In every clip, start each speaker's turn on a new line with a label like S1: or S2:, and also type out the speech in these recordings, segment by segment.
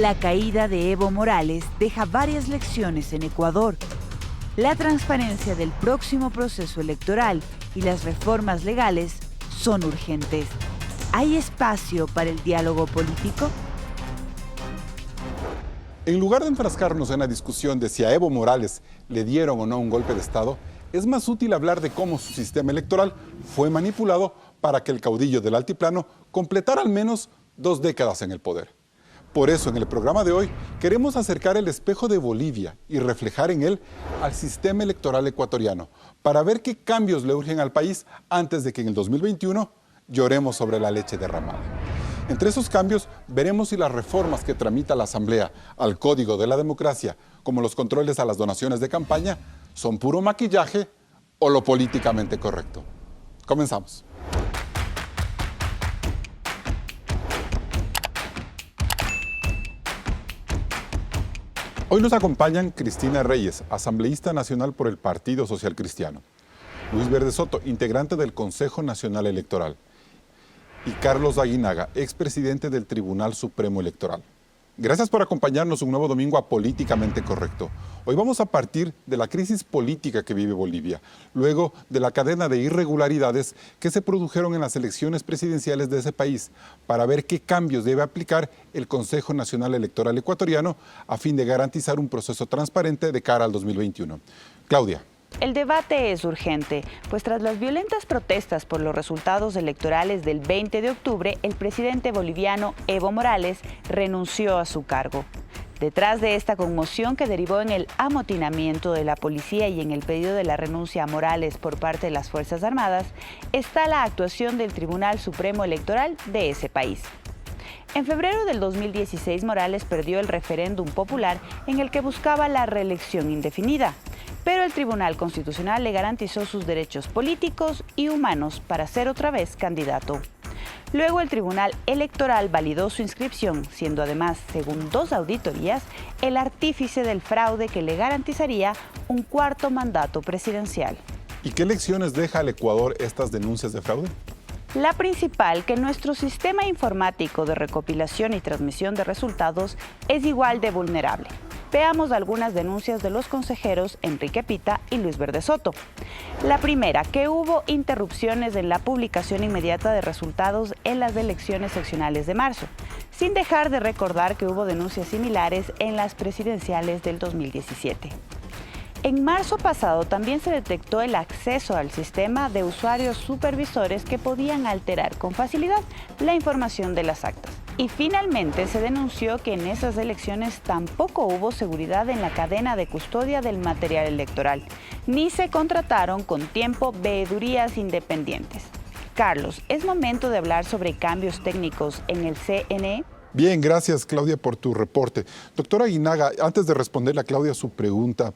S1: La caída de Evo Morales deja varias lecciones en Ecuador. La transparencia del próximo proceso electoral y las reformas legales son urgentes. ¿Hay espacio para el diálogo político?
S2: En lugar de enfrascarnos en la discusión de si a Evo Morales le dieron o no un golpe de Estado, es más útil hablar de cómo su sistema electoral fue manipulado para que el caudillo del altiplano completara al menos 2 décadas en el poder. Por eso, en el programa de hoy, queremos acercar el espejo de Bolivia y reflejar en él al sistema electoral ecuatoriano, para ver qué cambios le urgen al país antes de que en el 2021 lloremos sobre la leche derramada. Entre esos cambios, veremos si las reformas que tramita la Asamblea al Código de la Democracia, como los controles a las donaciones de campaña, son puro maquillaje o lo políticamente correcto. Comenzamos. Hoy nos acompañan Cristina Reyes, asambleísta nacional por el Partido Social Cristiano, Luis Verde Soto, integrante del Consejo Nacional Electoral, y Carlos Aguinaga, expresidente del Tribunal Supremo Electoral. Gracias por acompañarnos un nuevo domingo a Políticamente Correcto. Hoy vamos a partir de la crisis política que vive Bolivia, luego de la cadena de irregularidades que se produjeron en las elecciones presidenciales de ese país, para ver qué cambios debe aplicar el Consejo Nacional Electoral Ecuatoriano a fin de garantizar un proceso transparente de cara al 2021. Claudia.
S1: El debate es urgente, pues tras las violentas protestas por los resultados electorales del 20 de octubre, el presidente boliviano Evo Morales renunció a su cargo. Detrás de esta conmoción que derivó en el amotinamiento de la policía y en el pedido de la renuncia a Morales por parte de las Fuerzas Armadas, está la actuación del Tribunal Supremo Electoral de ese país. En febrero del 2016, Morales perdió el referéndum popular en el que buscaba la reelección indefinida, pero el Tribunal Constitucional le garantizó sus derechos políticos y humanos para ser otra vez candidato. Luego el Tribunal Electoral validó su inscripción, siendo además, según 2 auditorías, el artífice del fraude que le garantizaría un 4º mandato presidencial.
S2: ¿Y qué lecciones deja al Ecuador estas denuncias de fraude?
S1: La principal, que nuestro sistema informático de recopilación y transmisión de resultados es igual de vulnerable. Veamos algunas denuncias de los consejeros Enrique Pita y Luis Verde Soto. La primera, que hubo interrupciones en la publicación inmediata de resultados en las elecciones seccionales de marzo, sin dejar de recordar que hubo denuncias similares en las presidenciales del 2017. En marzo pasado también se detectó el acceso al sistema de usuarios supervisores que podían alterar con facilidad la información de las actas. Y finalmente se denunció que en esas elecciones tampoco hubo seguridad en la cadena de custodia del material electoral, ni se contrataron con tiempo veedurías independientes. Carlos, ¿es momento de hablar sobre cambios técnicos en el CNE?
S2: Bien, gracias Claudia por tu reporte. Doctora Aguinaga, antes de responderle a Claudia su pregunta,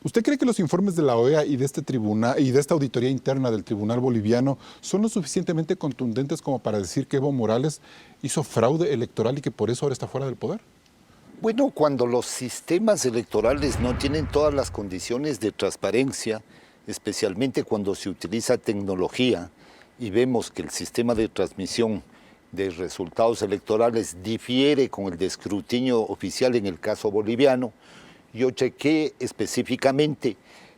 S2: ¿usted cree que los informes de la OEA y de este tribunal y de esta auditoría interna del Tribunal Boliviano son lo suficientemente contundentes como para decir que Evo Morales hizo fraude electoral y que por eso ahora está fuera del poder?
S3: Bueno, cuando los sistemas electorales no tienen todas las condiciones de transparencia, especialmente cuando se utiliza tecnología y vemos que el sistema de transmisión de resultados electorales difiere con el de escrutinio oficial en el caso boliviano, yo chequé específicamente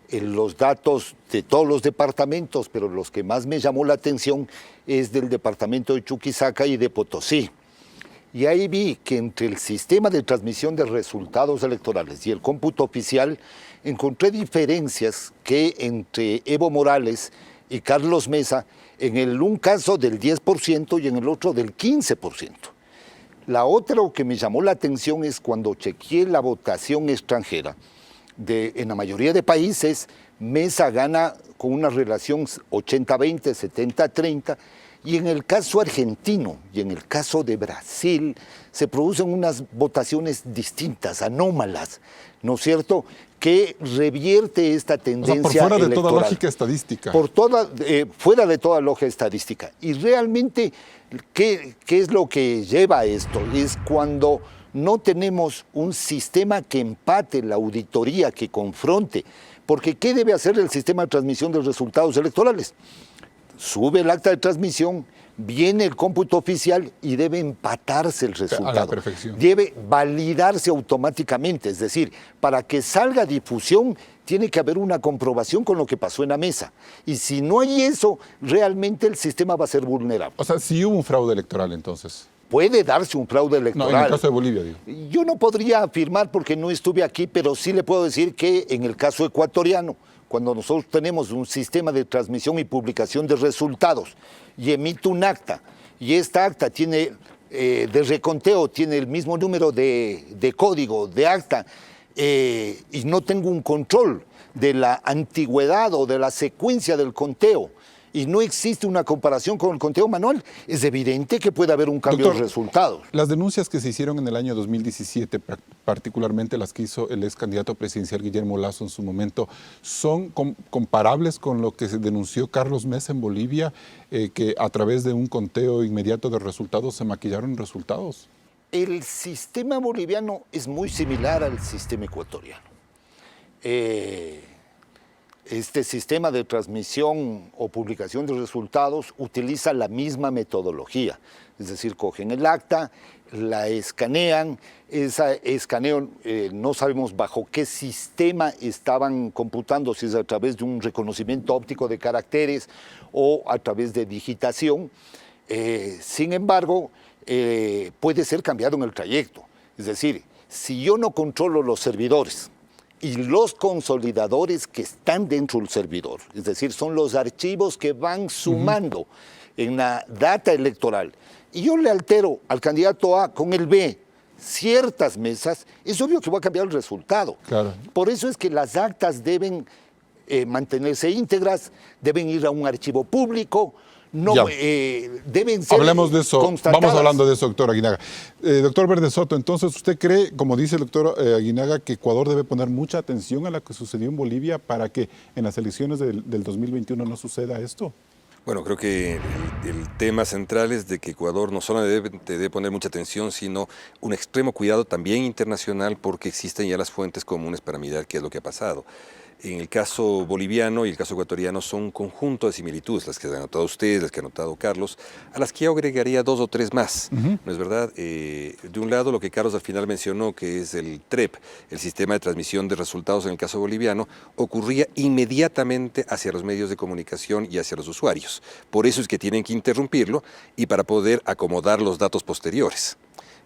S3: los datos de todos los departamentos, pero los que más me llamó la atención es del departamento de Chuquisaca y de Potosí. Y ahí vi que entre el sistema de transmisión de resultados electorales y el cómputo oficial encontré diferencias que entre Evo Morales y Carlos Mesa, en un caso del 10% y en el otro del 15%. La otra que me llamó la atención es cuando chequeé la votación extranjera. En la mayoría de países, Mesa gana con una relación 80-20, 70-30, y en el caso argentino y en el caso de Brasil se producen unas votaciones distintas, anómalas, ¿no es cierto?, que revierte esta tendencia
S2: por fuera
S3: electoral.
S2: De toda lógica estadística.
S3: Fuera de toda lógica estadística. Y realmente, ¿qué es lo que lleva a esto? Es cuando no tenemos un sistema que empate la auditoría, que confronte. Porque ¿qué debe hacer el sistema de transmisión de resultados electorales? sube el acta de transmisión, viene el cómputo oficial y debe empatarse el resultado.
S2: A la perfección.
S3: Debe validarse automáticamente, es decir, para que salga a difusión tiene que haber una comprobación con lo que pasó en la mesa. Y si no hay eso, realmente el sistema va a ser vulnerable.
S2: O sea, si hubo un fraude electoral entonces.
S3: Puede darse un fraude electoral.
S2: No, en el caso de Bolivia, digo.
S3: Yo no podría afirmar porque no estuve aquí, pero sí le puedo decir que en el caso ecuatoriano, cuando nosotros tenemos un sistema de transmisión y publicación de resultados y emito un acta, y esta acta tiene de reconteo, tiene el mismo número de código, de acta, y no tengo un control de la antigüedad o de la secuencia del conteo, y no existe una comparación con el conteo manual, es evidente que puede haber un cambio de resultados.
S2: Las denuncias que se hicieron en el año 2017, particularmente las que hizo el ex candidato presidencial Guillermo Lasso en su momento, ¿son comparables con lo que se denunció Carlos Mesa en Bolivia, que a través de un conteo inmediato de resultados se maquillaron resultados?
S3: El sistema boliviano es muy similar al sistema ecuatoriano. Este sistema de transmisión o publicación de resultados utiliza la misma metodología, es decir, cogen el acta, la escanean, esa escaneo no sabemos bajo qué sistema estaban computando, si es a través de un reconocimiento óptico de caracteres o a través de digitación. Sin embargo, puede ser cambiado en el trayecto, es decir, si yo no controlo los servidores, y los consolidadores que están dentro del servidor, es decir, son los archivos que van sumando en la data electoral, y yo le altero al candidato A con el B ciertas mesas, es obvio que va a cambiar el resultado.
S2: Claro.
S3: Por eso es que las actas deben mantenerse íntegras, deben ir a un archivo público, no, deben ser
S2: Hablemos de eso,
S3: constatadas.
S2: vamos hablando de eso, doctor Aguinaga. Doctor Verde Soto, entonces, ¿usted cree, como dice el doctor Aguinaga, que Ecuador debe poner mucha atención a lo que sucedió en Bolivia para que en las elecciones del 2021 no suceda esto?
S4: Bueno, creo que el tema central es de que Ecuador no solo debe poner mucha atención, sino un extremo cuidado también internacional, porque existen ya las fuentes comunes para mirar qué es lo que ha pasado. En el caso boliviano y el caso ecuatoriano son un conjunto de similitudes, las que han anotado ustedes, las que ha anotado Carlos, a las que yo agregaría 2 o 3 más, ¿no es verdad? De un lado, lo que Carlos al final mencionó, que es el TREP, el sistema de transmisión de resultados en el caso boliviano, ocurría inmediatamente hacia los medios de comunicación y hacia los usuarios. Por eso es que tienen que interrumpirlo y para poder acomodar los datos posteriores.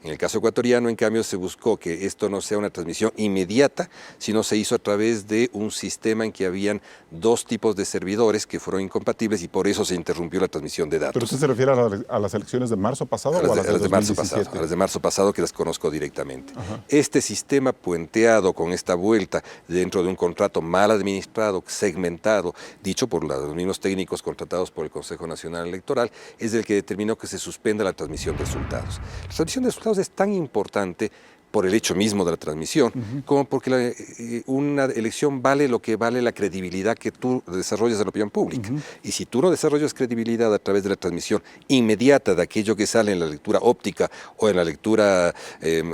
S4: En el caso ecuatoriano, en cambio, se buscó que esto no sea una transmisión inmediata, sino se hizo a través de un sistema en que habían 2 tipos de servidores que fueron incompatibles y por eso se interrumpió la transmisión de datos.
S2: ¿Pero usted se refiere a las elecciones de marzo pasado o a las de 2017?
S4: Marzo pasado, a las de marzo pasado, que las conozco directamente.
S2: Ajá.
S4: Este sistema puenteado con esta vuelta dentro de un contrato mal administrado, segmentado, dicho por los mismos técnicos contratados por el Consejo Nacional Electoral, es el que determinó que se suspenda la transmisión de resultados. La transmisión de resultados es tan importante por el hecho mismo de la transmisión, como porque una elección vale lo que vale la credibilidad que tú desarrollas en la opinión pública. Y si tú no desarrollas credibilidad a través de la transmisión inmediata de aquello que sale en la lectura óptica o en la lectura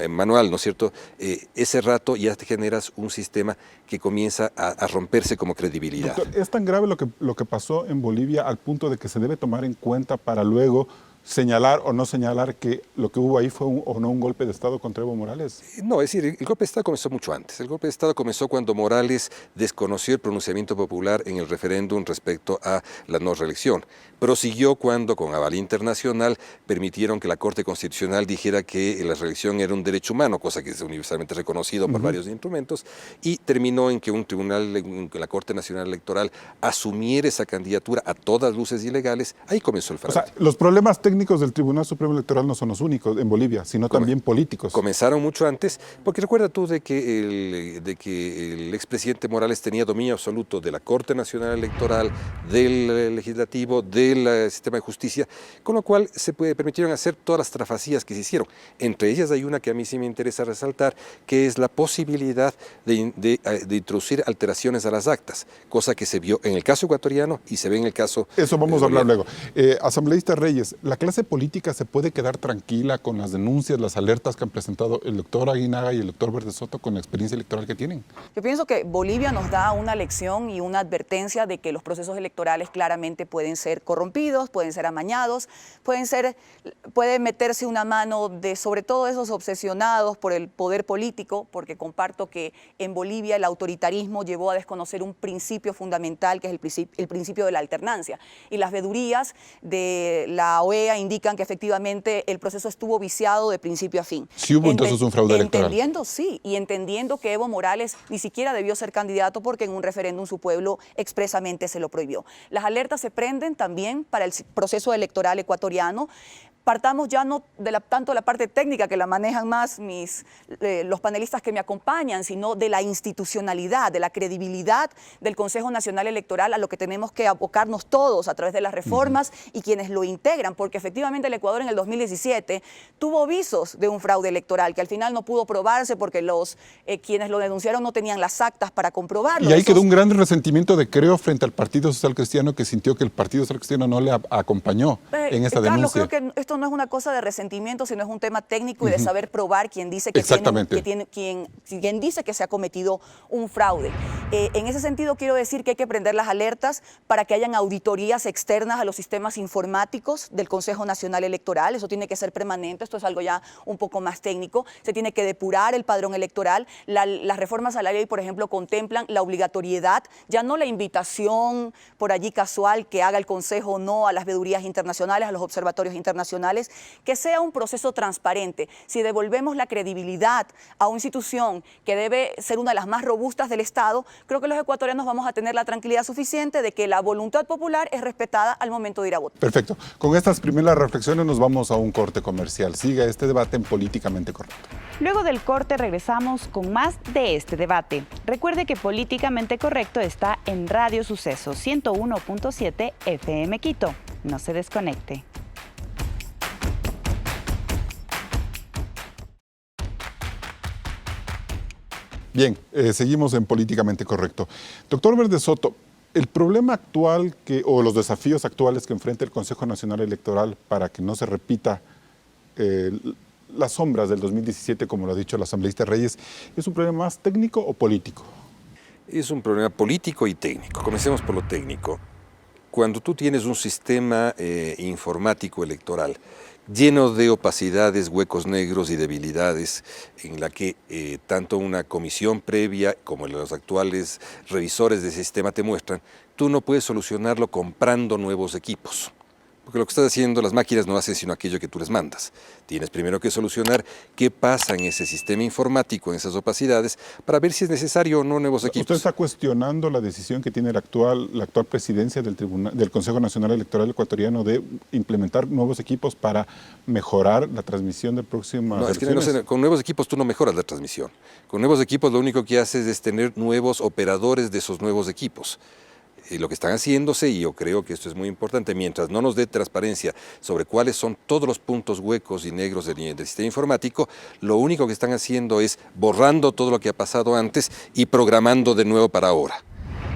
S4: manual, ¿no es cierto? Ese rato ya te generas un sistema que comienza a romperse como credibilidad.
S2: Doctor, ¿es tan grave lo que pasó en Bolivia al punto de que se debe tomar en cuenta para luego señalar o no señalar que lo que hubo ahí fue o no un golpe de Estado contra Evo Morales?
S4: No, es decir, el golpe de Estado comenzó mucho antes. El golpe de Estado comenzó cuando Morales desconoció el pronunciamiento popular en el referéndum respecto a la no reelección. Prosiguió cuando, con aval internacional, permitieron que la Corte Constitucional dijera que la reelección era un derecho humano, cosa que es universalmente reconocido por varios instrumentos, y terminó en que un tribunal, la Corte Nacional Electoral, asumiera esa candidatura a todas luces ilegales. Ahí comenzó el fraude.
S2: O sea, los problemas técnicos del Tribunal Supremo Electoral no son los únicos en Bolivia, sino también políticos.
S4: Comenzaron mucho antes, porque recuerda tú de que el expresidente Morales tenía dominio absoluto de la Corte Nacional Electoral, del Legislativo, del sistema de justicia, con lo cual se permitieron hacer todas las trafacías que se hicieron. Entre ellas hay una que a mí sí me interesa resaltar, que es la posibilidad de introducir alteraciones a las actas, cosa que se vio en el caso ecuatoriano y se ve en el caso
S2: Eso vamos a hablar luego. Asambleísta Reyes, la clase política se puede quedar tranquila con las denuncias, las alertas que han presentado el doctor Aguinaga y el doctor Verde Soto con la experiencia electoral que tienen?
S5: Yo pienso que Bolivia nos da una lección y una advertencia de que los procesos electorales claramente pueden ser corrompidos, pueden ser amañados, puede meterse una mano de sobre todo esos obsesionados por el poder político, porque comparto que en Bolivia el autoritarismo llevó a desconocer un principio fundamental que es el principio de la alternancia. Y las vedurías de la OEA indican que efectivamente el proceso estuvo viciado de principio a fin.
S2: Sí hubo entonces un fraude electoral.
S5: Entendiendo que Evo Morales ni siquiera debió ser candidato porque en un referéndum su pueblo expresamente se lo prohibió. Las alertas se prenden también para el proceso electoral ecuatoriano. Partamos ya no de tanto de la parte técnica que la manejan más los panelistas que me acompañan, sino de la institucionalidad, de la credibilidad del Consejo Nacional Electoral, a lo que tenemos que abocarnos todos a través de las reformas y quienes lo integran, porque efectivamente el Ecuador en el 2017 tuvo visos de un fraude electoral que al final no pudo probarse porque quienes lo denunciaron no tenían las actas para comprobarlo.
S2: Y ahí quedó un gran resentimiento de Creo frente al Partido Social Cristiano, que sintió que el Partido Social Cristiano no le acompañó en esa
S5: Carlos,
S2: denuncia.
S5: Creo que esto no es una cosa de resentimiento, sino es un tema técnico y de saber probar quién dice que quien dice que se ha cometido un fraude. En ese sentido quiero decir que hay que prender las alertas para que hayan auditorías externas a los sistemas informáticos del Consejo Nacional Electoral. Eso tiene que ser permanente, esto es algo ya un poco más técnico. Se tiene que depurar el padrón electoral. Las reformas a la ley, por ejemplo, contemplan la obligatoriedad, ya no la invitación por allí casual que haga el Consejo o no a las vedurías internacionales, a los observatorios internacionales, que sea un proceso transparente. Si devolvemos la credibilidad a una institución que debe ser una de las más robustas del Estado, creo que los ecuatorianos vamos a tener la tranquilidad suficiente de que la voluntad popular es respetada al momento de ir a votar.
S2: Perfecto. Con estas primeras reflexiones nos vamos a un corte comercial. Siga este debate en Políticamente Correcto.
S1: Luego del corte regresamos con más de este debate. Recuerde que Políticamente Correcto está en Radio Suceso 101.7 FM Quito. No se desconecte.
S2: Bien, seguimos en Políticamente Correcto. Doctor Verde Soto, el problema actual o los desafíos actuales que enfrenta el Consejo Nacional Electoral para que no se repita las sombras del 2017, como lo ha dicho el asambleísta Reyes, ¿es un problema más técnico o político?
S4: Es un problema político y técnico. Comencemos por lo técnico. Cuando tú tienes un sistema informático electoral lleno de opacidades, huecos negros y debilidades, en la que tanto una comisión previa como los actuales revisores del sistema te muestran, tú no puedes solucionarlo comprando nuevos equipos. Porque lo que estás haciendo, las máquinas no hacen sino aquello que tú les mandas. Tienes primero que solucionar qué pasa en ese sistema informático, en esas opacidades, para ver si es necesario o no nuevos equipos.
S2: ¿Usted está cuestionando la decisión que tiene la actual presidencia del Consejo Nacional Electoral Ecuatoriano de implementar nuevos equipos para mejorar la transmisión de próximas elecciones?
S4: Es que con nuevos equipos tú no mejoras la transmisión. Con nuevos equipos lo único que haces es tener nuevos operadores de esos nuevos equipos. Lo que están haciéndose, y yo creo que esto es muy importante, mientras no nos dé transparencia sobre cuáles son todos los puntos huecos y negros del sistema informático, lo único que están haciendo es borrando todo lo que ha pasado antes y programando de nuevo para ahora.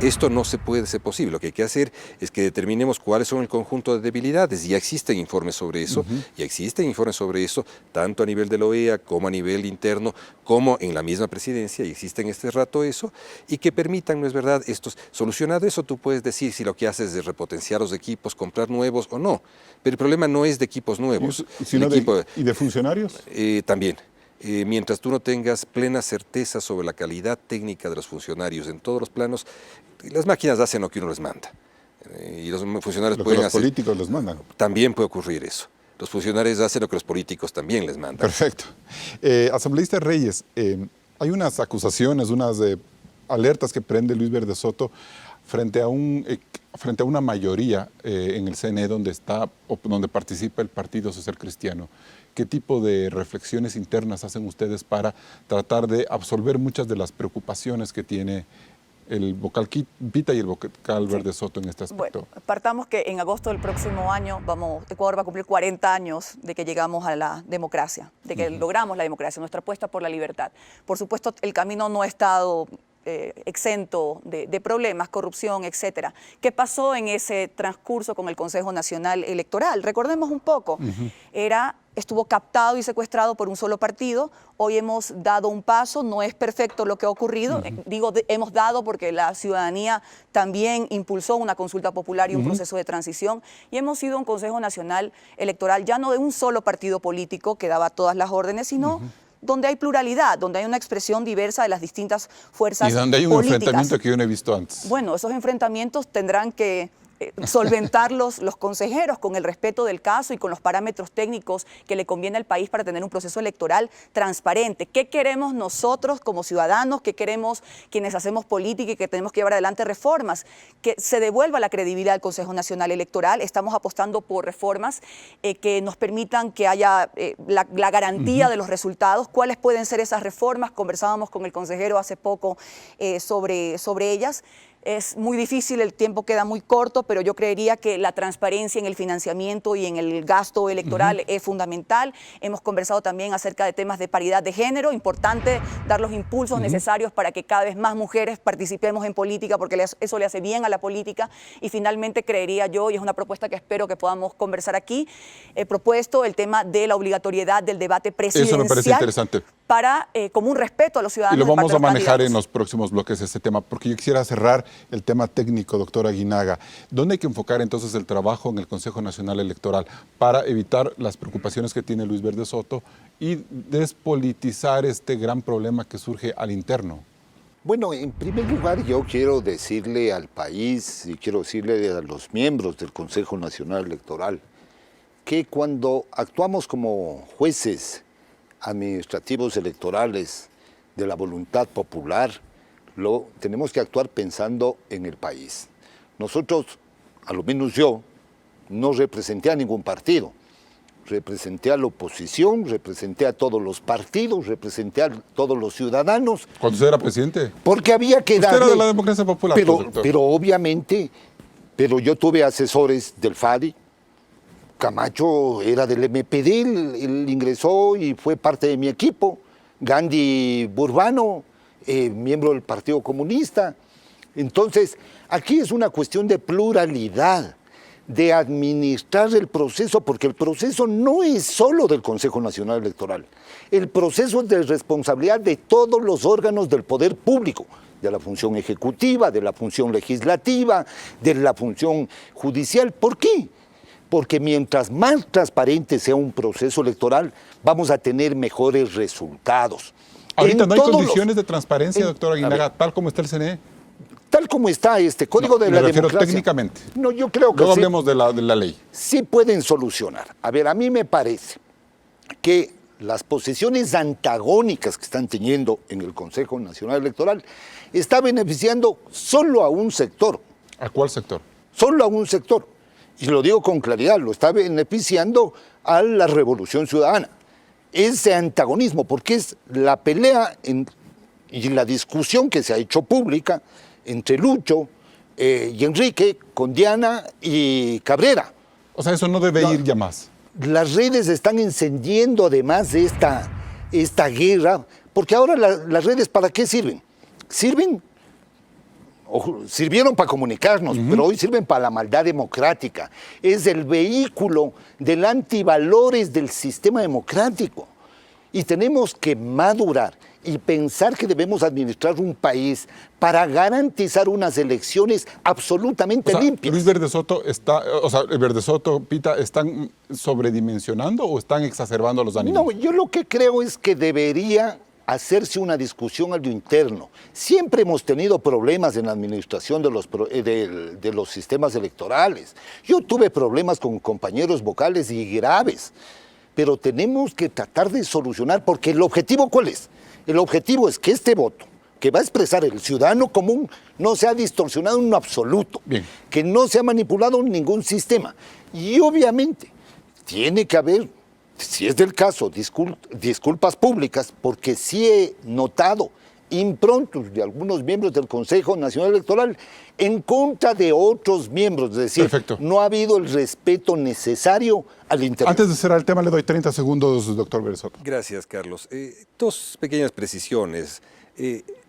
S4: Esto no se puede ser posible. Lo que hay que hacer es que determinemos cuáles son el conjunto de debilidades. Ya existen informes sobre eso, tanto a nivel de la OEA como a nivel interno, como en la misma presidencia, y existen este rato eso, y que permitan, ¿no es verdad?, solucionado eso, tú puedes decir si lo que haces es repotenciar los equipos, comprar nuevos o no. Pero el problema no es de equipos nuevos.
S2: ¿Y de funcionarios?
S4: También. Mientras tú no tengas plena certeza sobre la calidad técnica de los funcionarios en todos los planos, las máquinas hacen lo que uno les manda. Y los funcionarios pueden hacer...
S2: Los políticos les mandan.
S4: También puede ocurrir eso. Los funcionarios hacen lo que los políticos también les mandan.
S2: Perfecto. Asambleísta Reyes, hay unas acusaciones, unas alertas que prende Luis Verde Soto frente a una mayoría en el CNE donde participa el Partido Social Cristiano. ¿Qué tipo de reflexiones internas hacen ustedes para tratar de absolver muchas de las preocupaciones que tiene el vocal Pita y el vocal Verde Soto en este aspecto?
S5: Bueno, partamos que en agosto del próximo año Ecuador va a cumplir 40 años de que llegamos a la democracia, de que logramos la democracia, nuestra apuesta por la libertad. Por supuesto, el camino no ha estado exento de problemas, corrupción, etcétera. ¿Qué pasó en ese transcurso con el Consejo Nacional Electoral? Recordemos un poco. Estuvo captado y secuestrado por un solo partido. Hoy hemos dado un paso, no es perfecto lo que ha ocurrido. Digo, hemos dado porque la ciudadanía también impulsó una consulta popular y un proceso de transición. Y hemos sido un Consejo Nacional Electoral ya no de un solo partido político que daba todas las órdenes, sino donde hay pluralidad, donde hay una expresión diversa de las distintas fuerzas políticas.
S2: Y donde hay un enfrentamiento que yo no he visto antes.
S5: Bueno, esos enfrentamientos tendrán que solventar los consejeros con el respeto del caso y con los parámetros técnicos que le conviene al país para tener un proceso electoral transparente. ¿Qué queremos nosotros como ciudadanos? ¿Qué queremos quienes hacemos política y que tenemos que llevar adelante reformas? Que se devuelva la credibilidad al Consejo Nacional Electoral. Estamos apostando por reformas que nos permitan que haya la garantía de los resultados. ¿Cuáles pueden ser esas reformas? Conversábamos con el consejero hace poco sobre ellas. Es muy difícil, el tiempo queda muy corto, pero yo creería que la transparencia en el financiamiento y en el gasto electoral es fundamental. Hemos conversado también acerca de temas de paridad de género, importante dar los impulsos necesarios para que cada vez más mujeres participemos en política, porque eso le hace bien a la política. Y finalmente creería yo, y es una propuesta que espero que podamos conversar aquí, he propuesto el tema de la obligatoriedad del debate presidencial.
S2: Eso me parece interesante.
S5: Como un respeto a los ciudadanos.
S2: Y lo vamos a manejar en los próximos bloques este tema, porque yo quisiera cerrar el tema técnico, doctor Aguinaga. ¿Dónde hay que enfocar entonces el trabajo en el Consejo Nacional Electoral para evitar las preocupaciones que tiene Luis Verde Soto y despolitizar este gran problema que surge al interno?
S3: Bueno, en primer lugar yo quiero decirle al país y quiero decirle a los miembros del Consejo Nacional Electoral que cuando actuamos como jueces administrativos electorales de la voluntad popular, tenemos que actuar pensando en el país. Nosotros, a lo menos yo, no representé a ningún partido. Representé a la oposición, representé a todos los partidos, representé a todos los ciudadanos.
S2: ¿Cuando usted era presidente?
S3: Porque había que darle...
S2: Usted era de la democracia popular,
S3: pero obviamente, yo tuve asesores del FADI. Camacho era del MPD, él ingresó y fue parte de mi equipo. Gandhi Burbano, miembro del Partido Comunista. Entonces, aquí es una cuestión de pluralidad, de administrar el proceso, porque el proceso no es solo del Consejo Nacional Electoral. El proceso es de responsabilidad de todos los órganos del poder público, de la función ejecutiva, de la función legislativa, de la función judicial. ¿Por qué? Porque mientras más transparente sea un proceso electoral, vamos a tener mejores resultados.
S2: Ahorita no hay condiciones de transparencia, doctor Aguinaga, tal como está el CNE.
S3: Tal como está este Código de la Democracia.
S2: Técnicamente.
S3: No, yo creo que
S2: luego hablemos de la ley.
S3: Sí pueden solucionar. A ver, a mí me parece que las posiciones antagónicas que están teniendo en el Consejo Nacional Electoral está beneficiando solo a un sector.
S2: ¿A cuál sector?
S3: Solo a un sector. Y lo digo con claridad, lo está beneficiando a la Revolución Ciudadana. Ese antagonismo, porque es la pelea y la discusión que se ha hecho pública entre Lucho y Enrique, con Diana y Cabrera.
S2: O sea, eso no debe ir ya más.
S3: Las redes están encendiendo además de esta guerra, porque ahora las redes ¿para qué sirven? Sirvieron para comunicarnos, pero hoy sirven para la maldad democrática. Es el vehículo del antivalores del sistema democrático. Y tenemos que madurar y pensar que debemos administrar un país para garantizar unas elecciones absolutamente limpias.
S2: Luis Verde Soto Verde Soto, Pita, ¿están sobredimensionando o están exacerbando los ánimos?
S3: No, yo lo que creo es que debería hacerse una discusión a lo interno. Siempre hemos tenido problemas en la administración de los sistemas electorales. Yo tuve problemas con compañeros vocales y graves, pero tenemos que tratar de solucionar, porque el objetivo ¿cuál es? El objetivo es que este voto que va a expresar el ciudadano común no sea distorsionado en lo absoluto, que no sea manipulado en ningún sistema. Y obviamente tiene que haber, si es del caso, disculpas públicas, porque sí he notado improntos de algunos miembros del Consejo Nacional Electoral en contra de otros miembros, es decir, no ha habido el respeto necesario al interés.
S2: Antes de cerrar el tema, le doy 30 segundos, doctor Verde Soto.
S4: Gracias, Carlos. Dos pequeñas precisiones.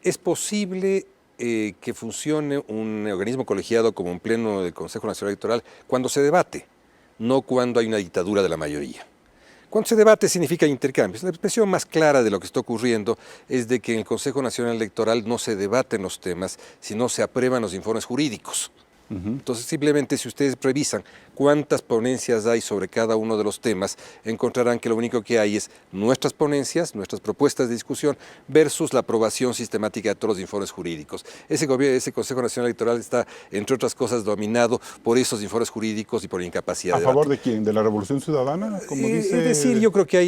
S4: Es posible que funcione un organismo colegiado como un pleno del Consejo Nacional Electoral cuando se debate, no cuando hay una dictadura de la mayoría. Cuando se debate significa intercambios. La expresión más clara de lo que está ocurriendo es de que en el Consejo Nacional Electoral no se debaten los temas, sino se aprueban los informes jurídicos. Entonces, simplemente si ustedes revisan cuántas ponencias hay sobre cada uno de los temas, encontrarán que lo único que hay es nuestras ponencias, nuestras propuestas de discusión versus la aprobación sistemática de todos los informes jurídicos. Ese Consejo Nacional Electoral está, entre otras cosas, dominado por esos informes jurídicos y por incapacidad de
S2: debate. ¿A favor de quién? ¿De la Revolución Ciudadana? Como dice...
S4: Es decir, yo creo que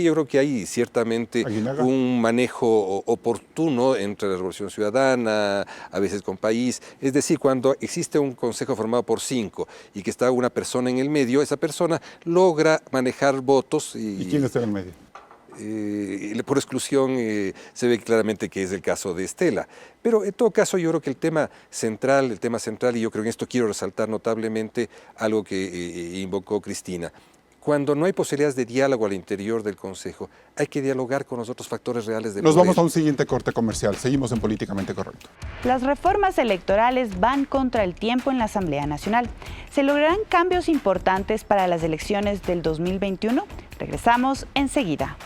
S4: hay ciertamente Aguinaga, un manejo oportuno entre la Revolución Ciudadana, a veces con País. Es decir, cuando existe un consejo formado por 5 y que está una persona en el medio, esa persona logra manejar votos.
S2: ¿Y quién está en el medio?
S4: Por exclusión se ve claramente que es el caso de Estela. Pero en todo caso yo creo que el tema central, y yo creo que en esto quiero resaltar notablemente algo que invocó Cristina. Cuando no hay posibilidades de diálogo al interior del Consejo, hay que dialogar con los otros factores reales de poder.
S2: Nos vamos a un siguiente corte comercial. Seguimos en Políticamente Correcto.
S1: Las reformas electorales van contra el tiempo en la Asamblea Nacional. ¿Se lograrán cambios importantes para las elecciones del 2021? Regresamos enseguida.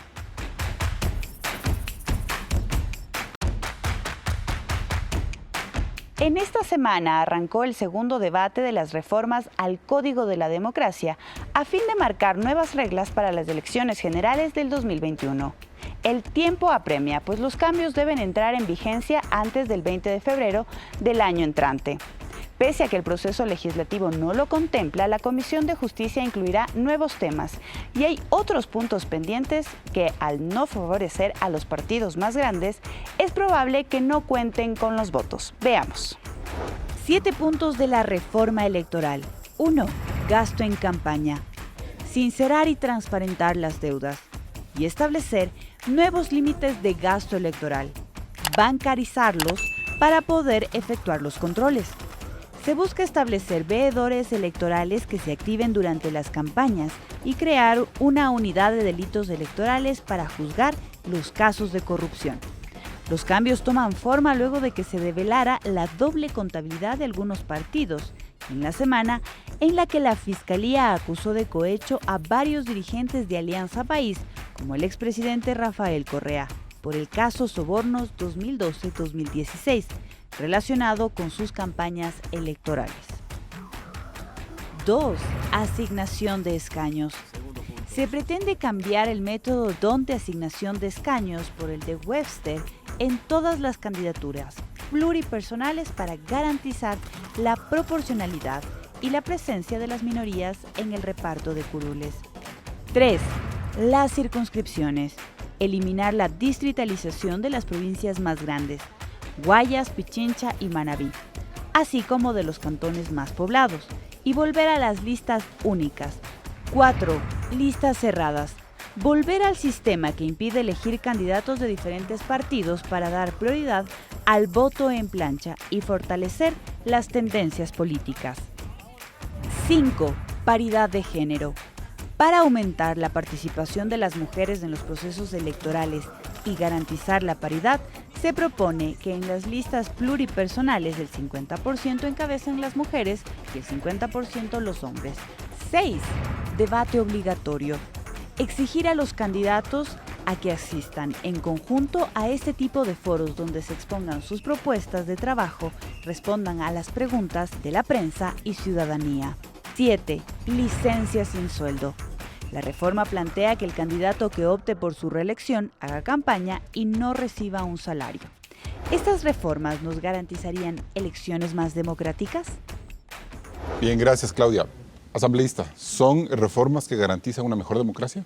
S1: En esta semana arrancó el segundo debate de las reformas al Código de la Democracia a fin de marcar nuevas reglas para las elecciones generales del 2021. El tiempo apremia, pues los cambios deben entrar en vigencia antes del 20 de febrero del año entrante. Pese a que el proceso legislativo no lo contempla, la Comisión de Justicia incluirá nuevos temas y hay otros puntos pendientes que, al no favorecer a los partidos más grandes, es probable que no cuenten con los votos. Veamos. 7 puntos de la reforma electoral. 1. Gasto en campaña. Sincerar y transparentar las deudas. Y establecer nuevos límites de gasto electoral. Bancarizarlos para poder efectuar los controles. Se busca establecer veedores electorales que se activen durante las campañas y crear una unidad de delitos electorales para juzgar los casos de corrupción. Los cambios toman forma luego de que se develara la doble contabilidad de algunos partidos, en la semana en la que la Fiscalía acusó de cohecho a varios dirigentes de Alianza País, como el expresidente Rafael Correa, por el caso Sobornos 2012-2016, relacionado con sus campañas electorales. 2. Asignación de escaños. Se pretende cambiar el método DONT de asignación de escaños por el de Webster en todas las candidaturas pluripersonales para garantizar la proporcionalidad y la presencia de las minorías en el reparto de curules. 3. Las circunscripciones. Eliminar la distritalización de las provincias más grandes, Guayas, Pichincha y Manabí, así como de los cantones más poblados, y volver a las listas únicas. 4. Listas cerradas. Volver al sistema que impide elegir candidatos de diferentes partidos para dar prioridad al voto en plancha y fortalecer las tendencias políticas. 5. Paridad de género. Para aumentar la participación de las mujeres en los procesos electorales y garantizar la paridad, se propone que en las listas pluripersonales el 50% encabecen las mujeres y el 50% los hombres. 6. Debate obligatorio. Exigir a los candidatos a que asistan en conjunto a este tipo de foros donde se expongan sus propuestas de trabajo, respondan a las preguntas de la prensa y ciudadanía. 7. Licencia sin sueldo. La reforma plantea que el candidato que opte por su reelección haga campaña y no reciba un salario. ¿Estas reformas nos garantizarían elecciones más democráticas?
S2: Bien, gracias, Claudia. Asambleísta, ¿son reformas que garantizan una mejor democracia?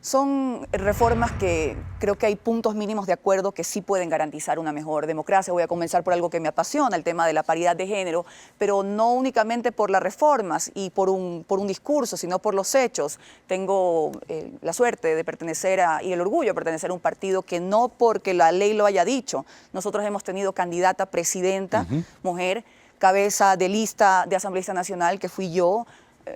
S5: Son reformas que creo que hay puntos mínimos de acuerdo que sí pueden garantizar una mejor democracia. Voy a comenzar por algo que me apasiona, el tema de la paridad de género, pero no únicamente por las reformas y por un discurso, sino por los hechos. Tengo la suerte de pertenecer y el orgullo de pertenecer a un partido que no porque la ley lo haya dicho. Nosotros hemos tenido candidata presidenta, mujer, cabeza de lista de asambleísta nacional, que fui yo,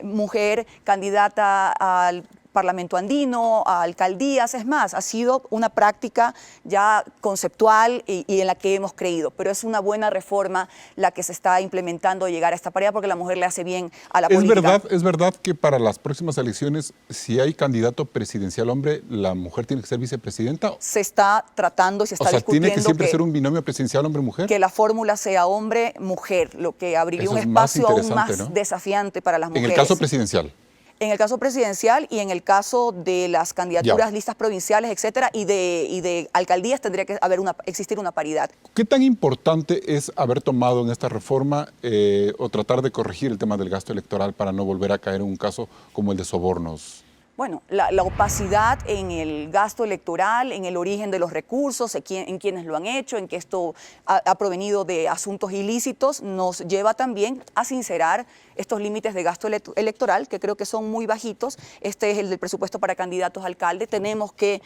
S5: mujer, candidata al Parlamento Andino, a alcaldías, es más, ha sido una práctica ya conceptual y en la que hemos creído, pero es una buena reforma la que se está implementando de llegar a esta paridad porque la mujer le hace bien a la política.
S2: ¿Es verdad que para las próximas elecciones, si hay candidato presidencial hombre, la mujer tiene que ser vicepresidenta?
S5: Se está tratando y se está discutiendo.
S2: ¿Tiene que siempre ser un binomio presidencial hombre-mujer?
S5: Que la fórmula sea hombre-mujer, lo que abriría un espacio aún más desafiante para las mujeres.
S2: En el caso presidencial.
S5: En el caso presidencial y en el caso de las candidaturas, listas provinciales, etcétera, y de alcaldías tendría que existir una paridad.
S2: ¿Qué tan importante es haber tomado en esta reforma o tratar de corregir el tema del gasto electoral para no volver a caer en un caso como el de sobornos?
S5: Bueno, la opacidad en el gasto electoral, en el origen de los recursos, en quienes lo han hecho, en que esto ha provenido de asuntos ilícitos, nos lleva también a sincerar estos límites de gasto electoral, que creo que son muy bajitos. Este es el del presupuesto para candidatos a alcalde. Tenemos que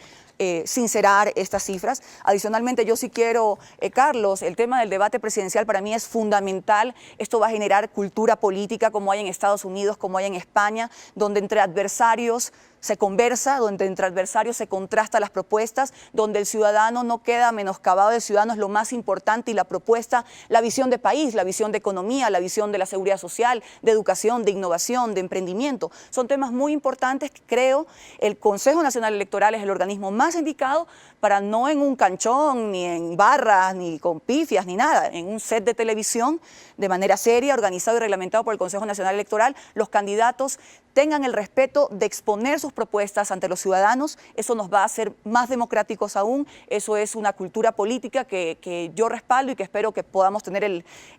S5: sincerar estas cifras. Adicionalmente, yo sí quiero, Carlos, el tema del debate presidencial para mí es fundamental. Esto va a generar cultura política como hay en Estados Unidos, como hay en España, donde entre adversarios se conversa, donde entre adversarios se contrastan las propuestas, donde el ciudadano no queda menoscabado, el ciudadano es lo más importante y la propuesta, la visión de país, la visión de economía, la visión de la seguridad social, de educación, de innovación, de emprendimiento. Son temas muy importantes que creo el Consejo Nacional Electoral es el organismo más indicado para no en un canchón, ni en barras, ni con pifias, ni nada, en un set de televisión de manera seria, organizado y reglamentado por el Consejo Nacional Electoral, los candidatos tengan el respeto de exponer sus propuestas ante los ciudadanos. Eso nos va a hacer más democráticos aún. Eso es una cultura política que yo respaldo y que espero que podamos tener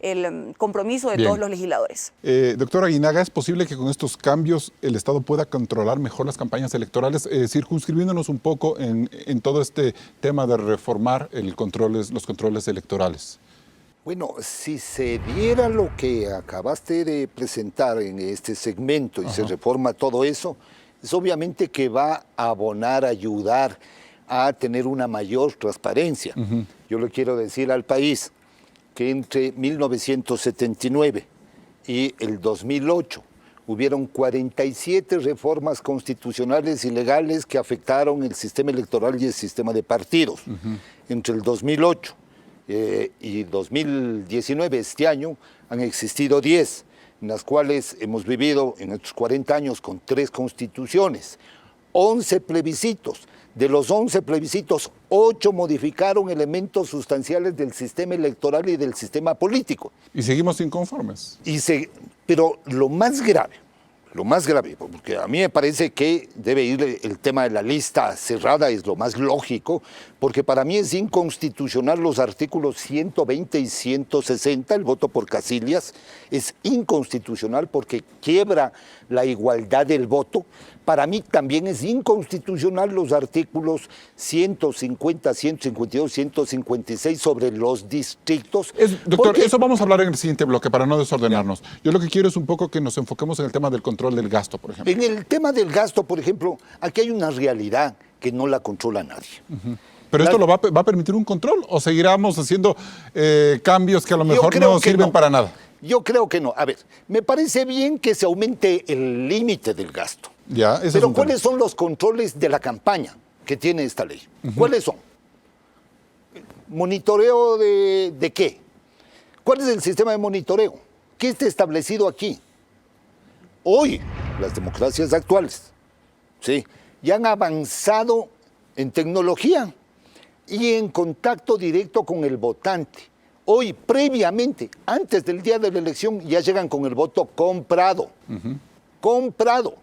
S5: el compromiso de todos los legisladores.
S2: Doctora Aguinaga, ¿es posible que con estos cambios el Estado pueda controlar mejor las campañas electorales, circunscribiéndonos un poco en todo este tema de reformar los controles electorales?
S3: Bueno, si se diera lo que acabaste de presentar en este segmento y se reforma todo eso, es obviamente que va a abonar, ayudar a tener una mayor transparencia. Yo le quiero decir al país que entre 1979 y el 2008 hubieron 47 reformas constitucionales y legales que afectaron el sistema electoral y el sistema de partidos. Entre el 2008 y 2019, este año, han existido 10, en las cuales hemos vivido en estos 40 años con 3 constituciones, 11 plebiscitos. De los 11 plebiscitos, 8 modificaron elementos sustanciales del sistema electoral y del sistema político.
S2: Y seguimos inconformes.
S3: Pero lo más grave, porque a mí me parece que debe ir el tema de la lista cerrada, es lo más lógico, porque para mí es inconstitucional los artículos 120 y 160, el voto por casillas, es inconstitucional porque quiebra la igualdad del voto. Para mí también es inconstitucional los artículos 150, 152, 156 sobre los distritos.
S2: Doctor, eso vamos a hablar en el siguiente bloque para no desordenarnos. Yo lo que quiero es un poco que nos enfoquemos en el tema del control del gasto, por ejemplo.
S3: En el tema del gasto, por ejemplo, aquí hay una realidad que no la controla nadie.
S2: ¿Pero esto lo va a permitir un control o seguiremos haciendo cambios que a lo mejor no sirven para nada?
S3: Yo creo que no. A ver, me parece bien que se aumente el límite del gasto. Pero ¿cuáles son los controles de la campaña que tiene esta ley? ¿Cuáles son? ¿Monitoreo de qué? ¿Cuál es el sistema de monitoreo? ¿Qué está establecido aquí? Hoy, las democracias actuales, ¿sí?, ya han avanzado en tecnología y en contacto directo con el votante. Hoy, previamente, antes del día de la elección, ya llegan con el voto comprado. Comprado.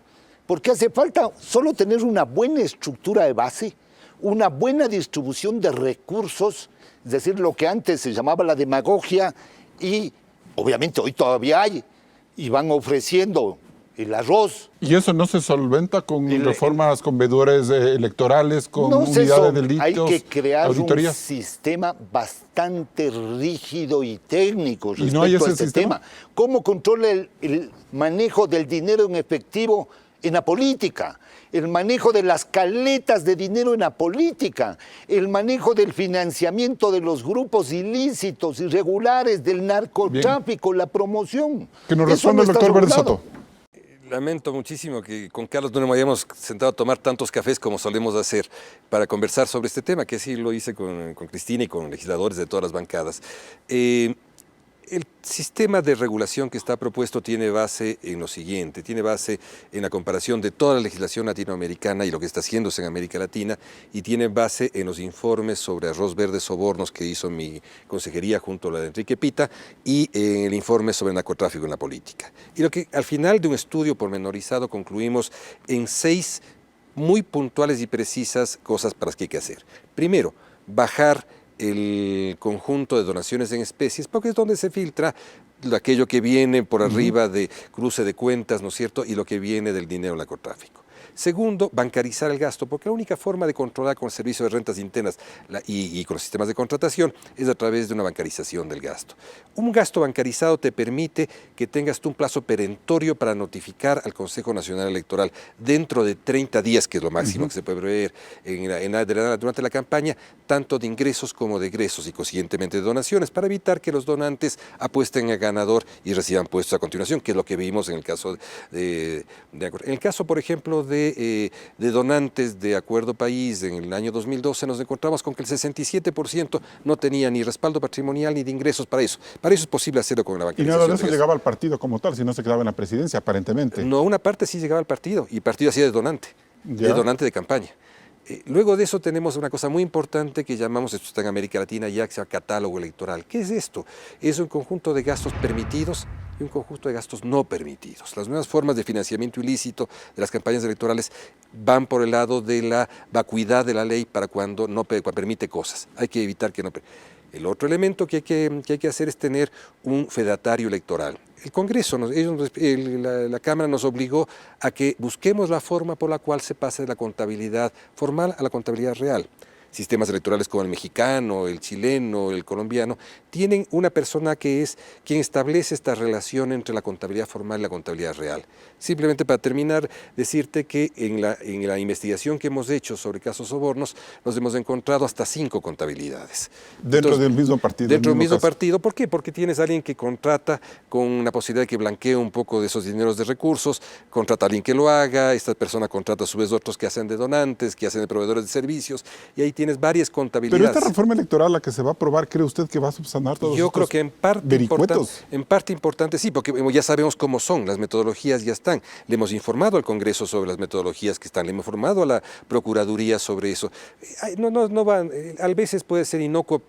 S3: Porque hace falta solo tener una buena estructura de base, una buena distribución de recursos, es decir, lo que antes se llamaba la demagogia, y obviamente hoy todavía hay, y van ofreciendo el arroz.
S2: ¿Y eso no se solventa con reformas, con veedores electorales, con unidades de delitos,
S3: hay que crear
S2: auditorías?
S3: Un sistema bastante rígido y técnico respecto
S2: a ese
S3: este tema. ¿Cómo controla el manejo del dinero en efectivo en la política? El manejo de las caletas de dinero en la política, el manejo del financiamiento de los grupos ilícitos, irregulares, del narcotráfico, la promoción.
S2: Que nos responda el doctor Verde Soto.
S4: Lamento muchísimo que con Carlos no nos hayamos sentado a tomar tantos cafés como solemos hacer para conversar sobre este tema, que sí lo hice con Cristina y con legisladores de todas las bancadas. El sistema de regulación que está propuesto tiene base en lo siguiente, tiene base en la comparación de toda la legislación latinoamericana y lo que está haciéndose en América Latina, y tiene base en los informes sobre arroz verde sobornos que hizo mi consejería junto a la de Enrique Pita, y en el informe sobre narcotráfico en la política. Y lo que al final de un estudio pormenorizado concluimos en 6 muy puntuales y precisas cosas para las que hay que hacer. Primero, bajar el conjunto de donaciones en especies, porque es donde se filtra aquello que viene por arriba de cruce de cuentas, ¿no es cierto?, y lo que viene del dinero del narcotráfico. Segundo, bancarizar el gasto, porque la única forma de controlar con el servicio de rentas internas y con los sistemas de contratación es a través de una bancarización del gasto. Un gasto bancarizado te permite que tengas tú un plazo perentorio para notificar al Consejo Nacional Electoral dentro de 30 días, que es lo máximo que se puede prever durante la campaña, tanto de ingresos como de egresos y consiguientemente de donaciones, para evitar que los donantes apuesten a ganador y reciban puestos a continuación, que es lo que vimos en el caso en el caso, por ejemplo, de donantes de Acuerdo País en el año 2012, nos encontramos con que el 67% no tenía ni respaldo patrimonial ni de ingresos para eso. Para eso es posible hacerlo con la bancarización.
S2: Y nada de eso llegaba al partido como tal, si no se quedaba en la presidencia, aparentemente.
S4: No, una parte sí llegaba al partido, y el partido hacía de donante de campaña. Luego de eso tenemos una cosa muy importante que llamamos, esto está en América Latina ya, que se llama catálogo electoral. ¿Qué es esto? Es un conjunto de gastos permitidos y un conjunto de gastos no permitidos. Las nuevas formas de financiamiento ilícito de las campañas electorales van por el lado de la vacuidad de la ley para cuando no permite cosas. Hay que evitar que no permita. El otro elemento que hay que hacer es tener un fedatario electoral. El Congreso, la Cámara nos obligó a que busquemos la forma por la cual se pase de la contabilidad formal a la contabilidad real. Sistemas electorales como el mexicano, el chileno, el colombiano, tienen una persona que es quien establece esta relación entre la contabilidad formal y la contabilidad real. Simplemente para terminar, decirte que en la investigación que hemos hecho sobre casos sobornos, nos hemos encontrado hasta 5 contabilidades.
S2: Dentro del mismo partido.
S4: Dentro del mismo partido. ¿Por qué? Porque tienes a alguien que contrata con una posibilidad de que blanquee un poco de esos dineros de recursos, contrata a alguien que lo haga, esta persona contrata a su vez otros que hacen de donantes, que hacen de proveedores de servicios, y ahí tienes varias contabilidades.
S2: Pero esta reforma electoral, la que se va a aprobar, ¿cree usted que va a subsanar todos
S4: Yo creo que en parte importante sí, porque ya sabemos cómo son, las metodologías ya están. Le hemos informado al Congreso sobre las metodologías que están, le hemos informado a la Procuraduría sobre eso. A veces puede ser inocuo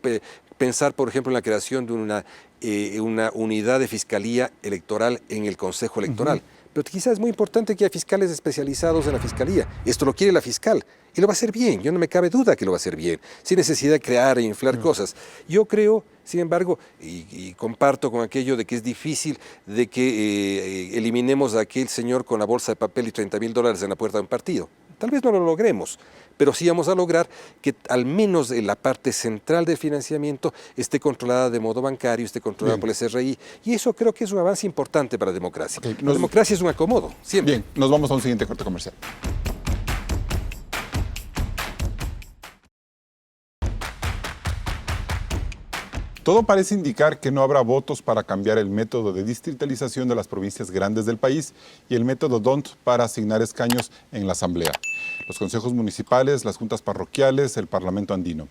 S4: pensar, por ejemplo, en la creación de una unidad de fiscalía electoral en el Consejo Electoral. Pero quizás es muy importante que haya fiscales especializados en la fiscalía. Esto lo quiere la fiscal y lo va a hacer bien. Yo no me cabe duda que lo va a hacer bien, sin necesidad de crear e inflar cosas. Yo creo, sin embargo, y comparto con aquello de que es difícil de que eliminemos a aquel señor con la bolsa de papel y $30,000 en la puerta de un partido. Tal vez no lo logremos, pero sí vamos a lograr que al menos en la parte central del financiamiento esté controlada de modo bancario, esté controlada por el SRI, y eso creo que es un avance importante para la democracia. La democracia es un acomodo, siempre.
S2: Bien, nos vamos a un siguiente corte comercial. Todo parece indicar que no habrá votos para cambiar el método de distritalización de las provincias grandes del país y el método DONT para asignar escaños en la Asamblea, los consejos municipales, las juntas parroquiales, el Parlamento andino.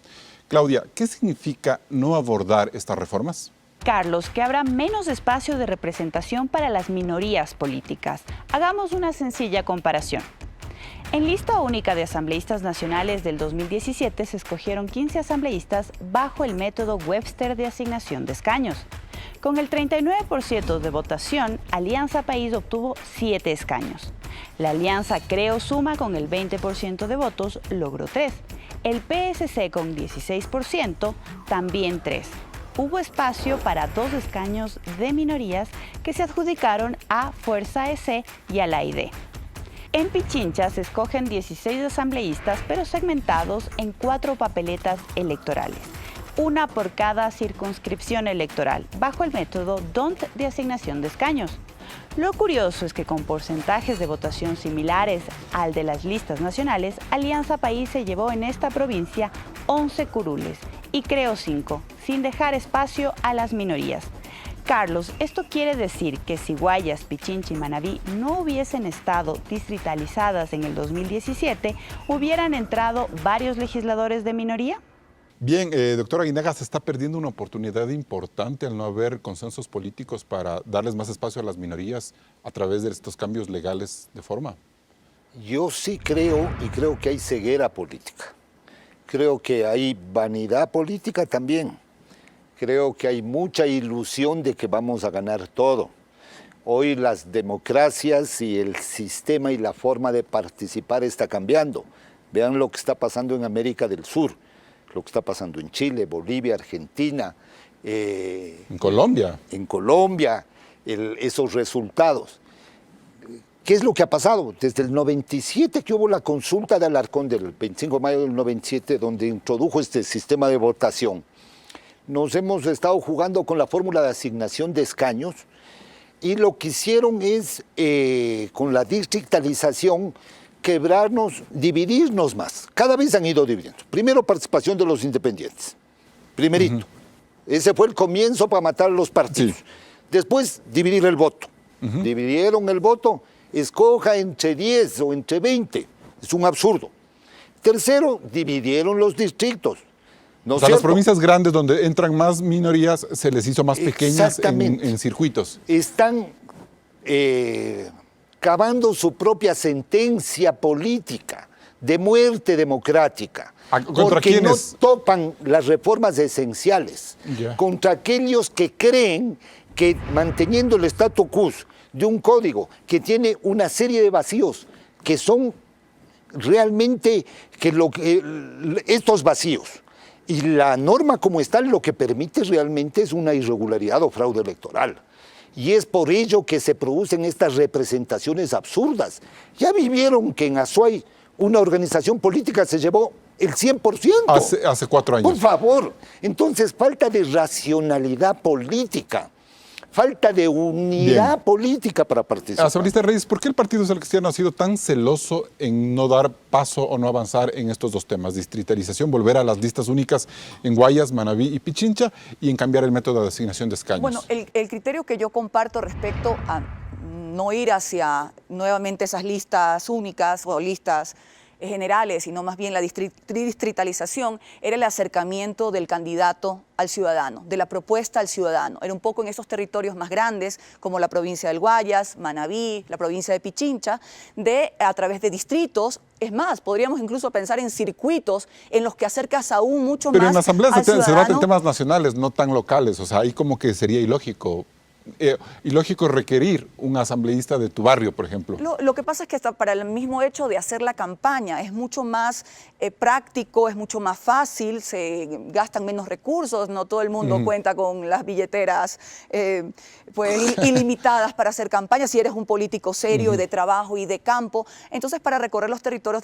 S2: Claudia, ¿qué significa no abordar estas reformas?
S1: Carlos, que habrá menos espacio de representación para las minorías políticas. Hagamos una sencilla comparación. En lista única de asambleístas nacionales del 2017 se escogieron 15 asambleístas bajo el método Webster de asignación de escaños. Con el 39% de votación, Alianza País obtuvo 7 escaños. La Alianza Creo Suma con el 20% de votos logró 3. El PSC con 16%, también 3. Hubo espacio para 2 escaños de minorías que se adjudicaron a Fuerza EC y a la ID. En Pichincha se escogen 16 asambleístas, pero segmentados en 4 papeletas electorales, una por cada circunscripción electoral, bajo el método DONT de asignación de escaños. Lo curioso es que con porcentajes de votación similares al de las listas nacionales, Alianza País se llevó en esta provincia 11 curules y Creo 5, sin dejar espacio a las minorías. Carlos, esto quiere decir que si Guayas, Pichincha y Manabí no hubiesen estado distritalizadas en el 2017, ¿hubieran entrado varios legisladores de minoría?
S2: Bien, doctor Aguinaga, se está perdiendo una oportunidad importante al no haber consensos políticos para darles más espacio a las minorías a través de estos cambios legales de forma.
S3: Yo sí creo, y creo que hay ceguera política. Creo que hay vanidad política también. Creo que hay mucha ilusión de que vamos a ganar todo. Hoy las democracias y el sistema y la forma de participar está cambiando. Vean lo que está pasando en América del Sur, lo que está pasando en Chile, Bolivia, Argentina.
S2: En Colombia.
S3: En Colombia, esos resultados. ¿Qué es lo que ha pasado? Desde el 97 que hubo la consulta de Alarcón del 25 de mayo del 97, donde introdujo este sistema de votación, nos hemos estado jugando con la fórmula de asignación de escaños y lo que hicieron es, con la distritalización, quebrarnos, dividirnos más. Cada vez han ido dividiendo. Primero, participación de los independientes. Primerito. Ese fue el comienzo para matar a los partidos. Sí. Después, dividir el voto. Dividieron el voto. Escoja entre 10 o entre 20. Es un absurdo. Tercero, dividieron los distritos. ¿No? O sea, las
S2: provincias grandes donde entran más minorías se les hizo más pequeñas en circuitos.
S3: Están cavando su propia sentencia política de muerte democrática.
S2: ¿Contra
S3: porque
S2: quiénes?
S3: No topan las reformas esenciales. Contra aquellos que creen que manteniendo el statu quo de un código que tiene una serie de vacíos que son realmente estos vacíos. Y la norma como está lo que permite realmente es una irregularidad o fraude electoral. Y es por ello que se producen estas representaciones absurdas. Ya vivieron que en Azuay una organización política se llevó el 100%.
S2: Hace 4 años.
S3: Por favor. Entonces, falta de racionalidad política. Falta de unidad política para participar.
S2: Asambleísta Reyes, ¿por qué el Partido Social Cristiano ha sido tan celoso en no dar paso o no avanzar en estos dos temas? Distritalización, volver a las listas únicas en Guayas, Manabí y Pichincha y en cambiar el método de asignación de escaños.
S5: Bueno, el criterio que yo comparto respecto a no ir hacia nuevamente esas listas únicas o listas generales, sino más bien la distritalización, era el acercamiento del candidato al ciudadano, de la propuesta al ciudadano. Era un poco en esos territorios más grandes, como la provincia del Guayas, Manabí, la provincia de Pichincha, a través de distritos. Es más, podríamos incluso pensar en circuitos en los que acercas aún mucho más.
S2: Pero en la asamblea se debaten
S5: ciudadano.
S2: Temas nacionales, no tan locales. O sea, ahí como que sería ilógico. Ilógico requerir un asambleísta de tu barrio, por ejemplo.
S5: Lo que pasa es que hasta para el mismo hecho de hacer la campaña es mucho más práctico, es mucho más fácil, se gastan menos recursos, no todo el mundo cuenta con las billeteras ilimitadas para hacer campaña, si eres un político serio de trabajo y de campo, entonces para recorrer los territorios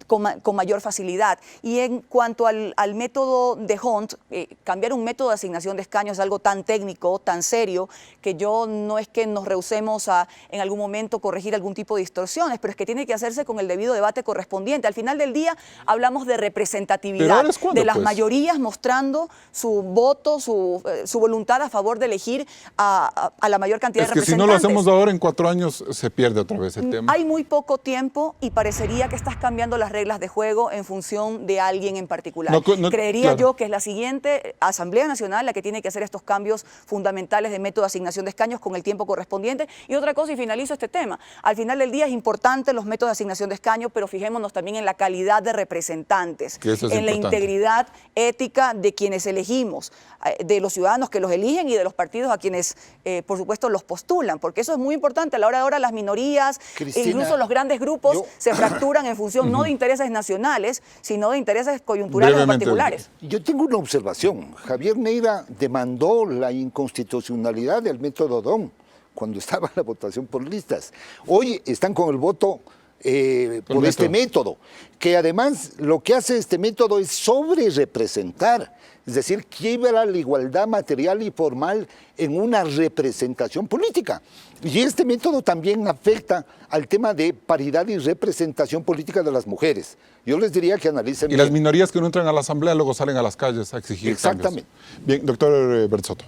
S5: con mayor facilidad. Y en cuanto al método de Hunt, cambiar un método de asignación de escaños es algo tan técnico, tan serio, que yo no es que nos rehusemos a en algún momento corregir algún tipo de distorsiones, pero es que tiene que hacerse con el debido debate correspondiente. Al final del día hablamos de representatividad, de las mayorías mostrando su voto, su voluntad a favor de elegir a la mayor cantidad de representantes.
S2: Es que si no lo hacemos ahora, en 4 años se pierde otra vez el tema.
S5: Hay muy poco tiempo y parecería que estás cambiando las reglas de juego en función de alguien en particular. Creería yo que es la siguiente Asamblea Nacional la que tiene que hacer estos cambios fundamentales de método de asignación de escaños con el tiempo correspondiente. Y otra cosa, y finalizo este tema, al final del día es importante los métodos de asignación de escaños, pero fijémonos también en la calidad de representantes, en la integridad ética de quienes elegimos, de los ciudadanos que los eligen y de los partidos a quienes, por supuesto, los postulan, porque eso es muy importante. A la hora de ahora las minorías, Cristina, incluso los grandes grupos se fracturan en función no de intereses nacionales, sino de intereses coyunturales o particulares.
S3: Yo tengo una observación. Javier Neira demandó la inconstitucionalidad del método DON cuando estaba la votación por listas. Hoy están con el voto por este método, que además lo que hace este método es sobre representar, es decir, quiebra la igualdad material y formal en una representación política. Y este método también afecta al tema de paridad y representación política de las mujeres. Yo les diría que analicen
S2: bien. Y las minorías que no entran a la asamblea luego salen a las calles a exigir
S3: Exactamente.
S2: cambios. Bien, doctor Bertsoto.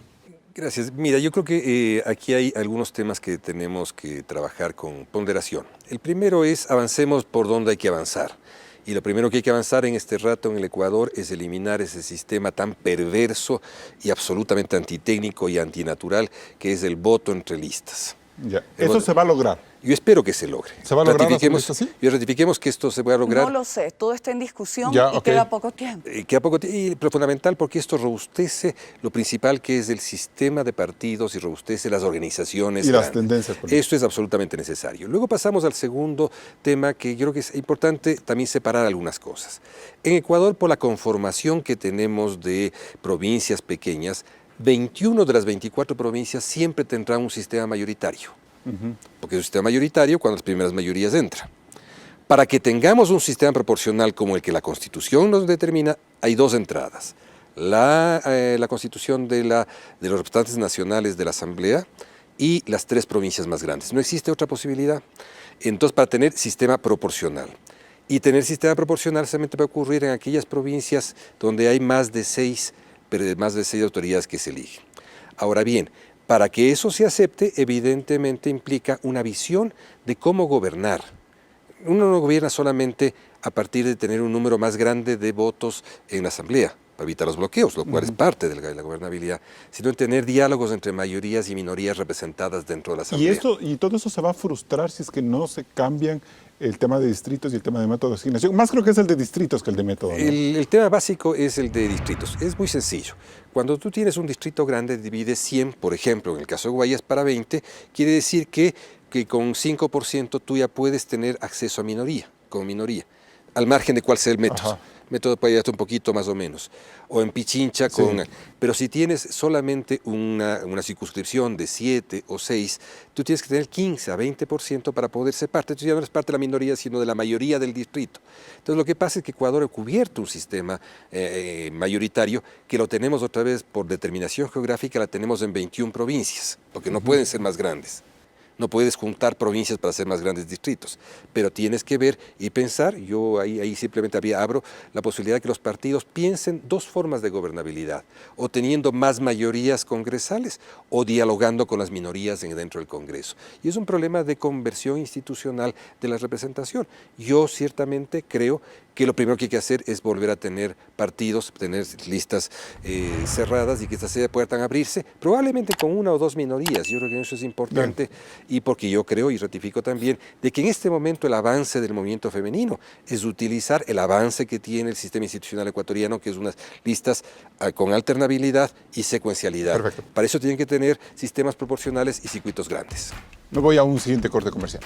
S4: Gracias. Mira, yo creo que aquí hay algunos temas que tenemos que trabajar con ponderación. El primero es avancemos por donde hay que avanzar. Y lo primero que hay que avanzar en este rato en el Ecuador es eliminar ese sistema tan perverso y absolutamente antitécnico y antinatural que es el voto entre listas.
S2: Ya. ¿Eso se va a lograr?
S4: Yo espero que se logre.
S2: ¿Se va a lograr así?
S4: Y ratifiquemos que esto se va a lograr.
S5: No lo sé, todo está en discusión y
S2: okay.
S5: queda poco tiempo.
S4: Queda poco tiempo, pero fundamental porque esto robustece lo principal que es el sistema de partidos y robustece las organizaciones.
S2: Y las tendencias políticas.
S4: Esto es absolutamente necesario. Luego pasamos al segundo tema que yo creo que es importante también separar algunas cosas. En Ecuador, por la conformación que tenemos de provincias pequeñas, 21 de las 24 provincias siempre tendrán un sistema mayoritario. Porque es un sistema mayoritario cuando las primeras mayorías entran. Para que tengamos un sistema proporcional como el que la Constitución nos determina, hay dos entradas. La Constitución de los representantes nacionales de la Asamblea y las 3 provincias más grandes. No existe otra posibilidad. Entonces, para tener sistema proporcional. Y tener sistema proporcional solamente puede ocurrir en aquellas provincias donde hay más de 6 autoridades que se eligen. Ahora bien, para que eso se acepte, evidentemente implica una visión de cómo gobernar. Uno no gobierna solamente a partir de tener un número más grande de votos en la Asamblea, para evitar los bloqueos, lo cual es parte de la gobernabilidad, sino en tener diálogos entre mayorías y minorías representadas dentro de la Asamblea.
S2: Y todo eso se va a frustrar si es que no se cambian el tema de distritos y el tema de método de asignación. Más creo que es el de distritos que el de método, ¿no?
S4: El tema básico es el de distritos. Es muy sencillo. Cuando tú tienes un distrito grande, divides 100, por ejemplo, en el caso de Guayas para 20, quiere decir que con 5% tú ya puedes tener acceso a minoría, como minoría, al margen de cuál sea el método.
S2: Ajá.
S4: Método puede ir un poquito más o menos. O en Pichincha,
S2: Sí.
S4: Pero si tienes solamente una circunscripción de 7 o 6, tú tienes que tener 15 a 20% para poder ser parte. Entonces ya no eres parte de la minoría, sino de la mayoría del distrito. Entonces lo que pasa es que Ecuador ha cubierto un sistema mayoritario que lo tenemos otra vez por determinación geográfica, la tenemos en 21 provincias, porque no pueden ser más grandes. No puedes juntar provincias para hacer más grandes distritos, pero tienes que ver y pensar, yo ahí simplemente abro la posibilidad de que los partidos piensen 2 formas de gobernabilidad, o teniendo más mayorías congresales o dialogando con las minorías dentro del Congreso. Y es un problema de conversión institucional de la representación. Yo ciertamente creo que lo primero que hay que hacer es volver a tener partidos, tener listas cerradas y que estas puedan abrirse, probablemente con 1 o 2 minorías. Yo creo que eso es importante. Bien. Y porque yo creo y ratifico también de que en este momento el avance del movimiento femenino es utilizar el avance que tiene el sistema institucional ecuatoriano, que es unas listas con alternabilidad y secuencialidad.
S2: Perfecto.
S4: Para eso tienen que tener sistemas proporcionales y circuitos grandes.
S2: Me voy a un siguiente corte comercial.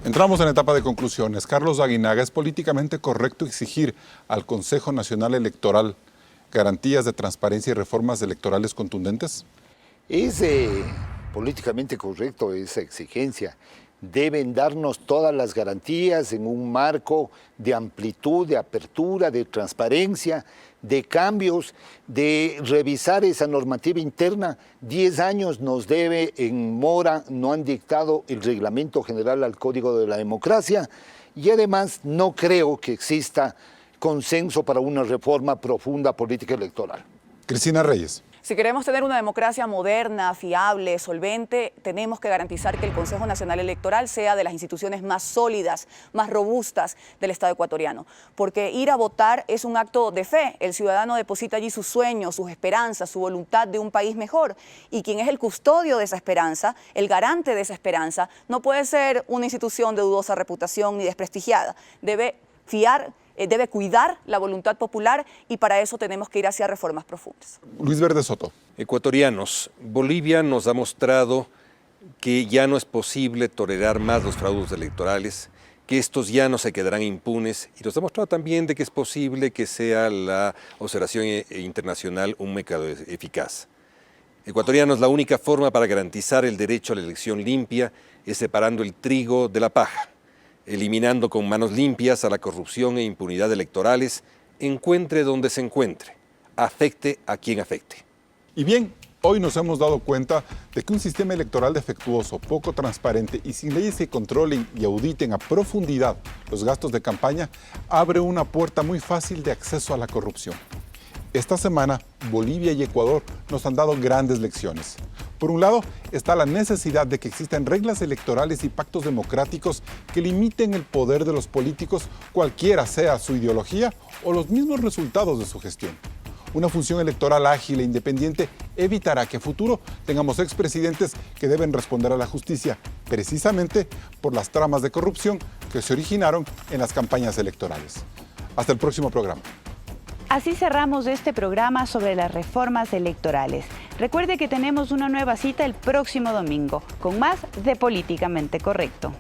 S2: Entramos en etapa de conclusiones. Carlos Aguinaga, ¿es políticamente correcto exigir al Consejo Nacional Electoral garantías de transparencia y reformas electorales contundentes?
S3: Es políticamente correcto esa exigencia. Deben darnos todas las garantías en un marco de amplitud, de apertura, de transparencia, de cambios, de revisar esa normativa interna. 10 años nos debe en mora, no han dictado el reglamento general al Código de la Democracia y además no creo que exista consenso para una reforma profunda política electoral.
S2: Cristina Reyes.
S5: Si queremos tener una democracia moderna, fiable, solvente, tenemos que garantizar que el Consejo Nacional Electoral sea de las instituciones más sólidas, más robustas del Estado ecuatoriano. Porque ir a votar es un acto de fe. El ciudadano deposita allí sus sueños, sus esperanzas, su voluntad de un país mejor. Y quien es el custodio de esa esperanza, el garante de esa esperanza, no puede ser una institución de dudosa reputación ni desprestigiada. Debe cuidar la voluntad popular y para eso tenemos que ir hacia reformas profundas.
S2: Luis Verde Soto.
S4: Ecuatorianos, Bolivia nos ha mostrado que ya no es posible tolerar más los fraudes electorales, que estos ya no se quedarán impunes y nos ha mostrado también de que es posible que sea la observación internacional un método eficaz. Ecuatorianos, la única forma para garantizar el derecho a la elección limpia es separando el trigo de la paja, eliminando con manos limpias a la corrupción e impunidad electorales, encuentre donde se encuentre, afecte a quien afecte.
S2: Y bien, hoy nos hemos dado cuenta de que un sistema electoral defectuoso, poco transparente y sin leyes que controlen y auditen a profundidad los gastos de campaña, abre una puerta muy fácil de acceso a la corrupción. Esta semana, Bolivia y Ecuador nos han dado grandes lecciones. Por un lado, está la necesidad de que existan reglas electorales y pactos democráticos que limiten el poder de los políticos, cualquiera sea su ideología o los mismos resultados de su gestión. Una función electoral ágil e independiente evitará que a futuro tengamos expresidentes que deben responder a la justicia, precisamente por las tramas de corrupción que se originaron en las campañas electorales. Hasta el próximo programa.
S1: Así cerramos este programa sobre las reformas electorales. Recuerde que tenemos una nueva cita el próximo domingo, con más de Políticamente Correcto.